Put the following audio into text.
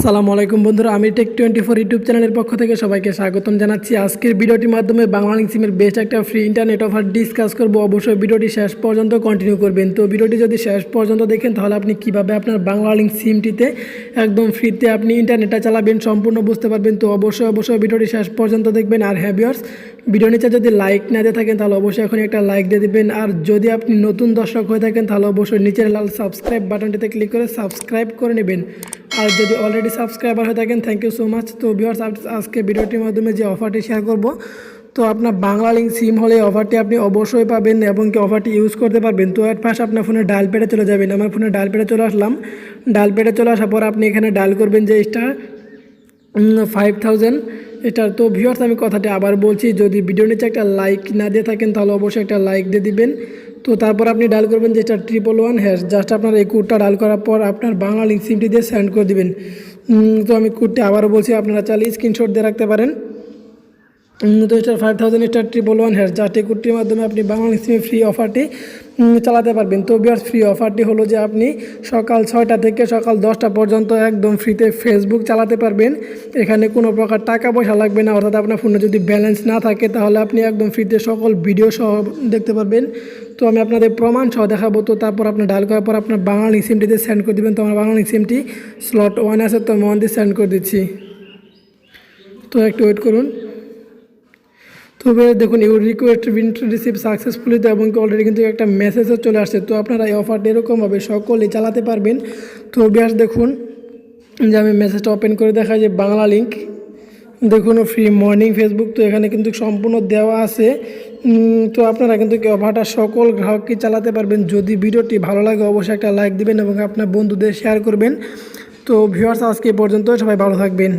আসসালামু আলাইকুম বন্ধুরা, আমি টেক 24 ইউটিউব চ্যানেলের পক্ষ থেকে সবাইকে স্বাগতম জানাচ্ছি। আজকের ভিডিওটির মাধ্যমে বাংলালিংক সিমের বেস্ট একটা ফ্রি ইন্টারনেট অফার ডিসকাস করব। অবশ্যই ভিডিওটি শেষ পর্যন্ত কন্টিনিউ করবেন। তো ভিডিওটি যদি শেষ পর্যন্ত দেখেন তাহলে আপনি কিভাবে আপনার বাংলালিংক সিমটিতে একদম ফ্রিতে আপনি ইন্টারনেটটা চালাবেন সম্পূর্ণ বুঝতে পারবেন। তো অবশ্যই ভিডিওটি শেষ পর্যন্ত দেখবেন। আর হ্যাঁ ভিউয়ার্স, ভিডিও নিচে যদি লাইক না দিয়ে থাকেন তাহলে অবশ্যই এখন একটা লাইক দিয়ে দিবেন। আর যদি আপনি নতুন দর্শক হয়ে থাকেন তাহলে অবশ্যই নিচের লাল সাবস্ক্রাইব বাটনটিতে ক্লিক করে সাবস্ক্রাইব করে নেবেন। আর যদি অলরেডি সাবস্ক্রাইবার হয়ে থাকেন থ্যাংক ইউ সো মাচ। তো ভিউয়ার্স, আজকে ভিডিওটির মাধ্যমে যে অফারটি শেয়ার করব, তো আপনার বাংলালিংক সিম হলে অফারটি আপনি অবশ্যই পাবেন এবং কি অফারটি ইউজ করতে পারবেন। তো এর পাশে আপনার ফোনে ডায়াল প্যাডে চলে যাবেন। আমার ফোনে ডায়াল প্যাডে চলে আসলাম। ডায়াল প্যাডে চলে আসার পর আপনি এখানে ডায়াল করবেন যে স্টার 5000 স্টার। তো ভিউয়ার্স, আমি কথাটি আবার বলছি, যদি ভিডিও নিচে একটা লাইক না দিয়ে থাকেন তাহলে অবশ্যই একটা লাইক দিয়ে দিবেন। তো তারপর আপনি ডায়াল করবেন যে এটা 111#। জাস্ট আপনার এই কোডটা ডায়াল করার পর আপনার বাংলালিংক সিমটি দিয়ে সেন্ড করে দিবেন। তো আমি কোডটি আবারও বলছি, আপনারা চাইলে স্ক্রিনশট দিয়ে রাখতে পারেন। তো স্টার 5000 স্টার 111#। জাস্ট এই কোডটির মাধ্যমে আপনি বাংলালিংক সিমে ফ্রি অফারটি চালাতে পারবেন। তো ভিউয়ার্স, ফ্রি অফারটি হলো যে আপনি সকাল 6টা থেকে সকাল 10টা পর্যন্ত একদম ফ্রিতে ফেসবুক চালাতে পারবেন। এখানে কোনো প্রকার টাকা পয়সা লাগবে না, অর্থাৎ আপনার ফোনে যদি ব্যালেন্স না থাকে তাহলে আপনি একদম ফ্রিতে সকল ভিডিও সহ দেখতে পারবেন। তো আমি আপনাদের প্রমাণ সহ দেখাবো। তো তারপর আপনার ডায়াল করার পর আপনার বাংলালিংক সিমটিতে সেন্ড করে দেবেন। তো আমার বাংলালিংক সিমটি স্লট 1 আছে, তো আমি 1 দিয়ে সেন্ড করে দিচ্ছি। তো একটু ওয়েট করুন। তবে দেখুন, your request bin receive successfully. তো এবং অলরেডি কিন্তু একটা মেসেজও চলে আসছে। তো আপনারা এই অফারটা এরকমভাবে সকলেই চালাতে পারবেন। তো বেশ দেখুন যে আমি মেসেজটা ওপেন করে দেখাই যে বাংলালিংক দেখুন ফ্রি মর্নিং ফেসবুক। তো এখানে কিন্তু সম্পূর্ণ দেওয়া আছে। তো আপনারা কিন্তু অফারটা সকল গ্রাহককে চালাতে পারবেন। যদি ভিডিওটি ভালো লাগে অবশ্যই একটা লাইক দিবেন এবং আপনার বন্ধুদের শেয়ার করবেন। তো ভিউয়ার্স, আজকে পর্যন্ত সবাই ভালো থাকবেন।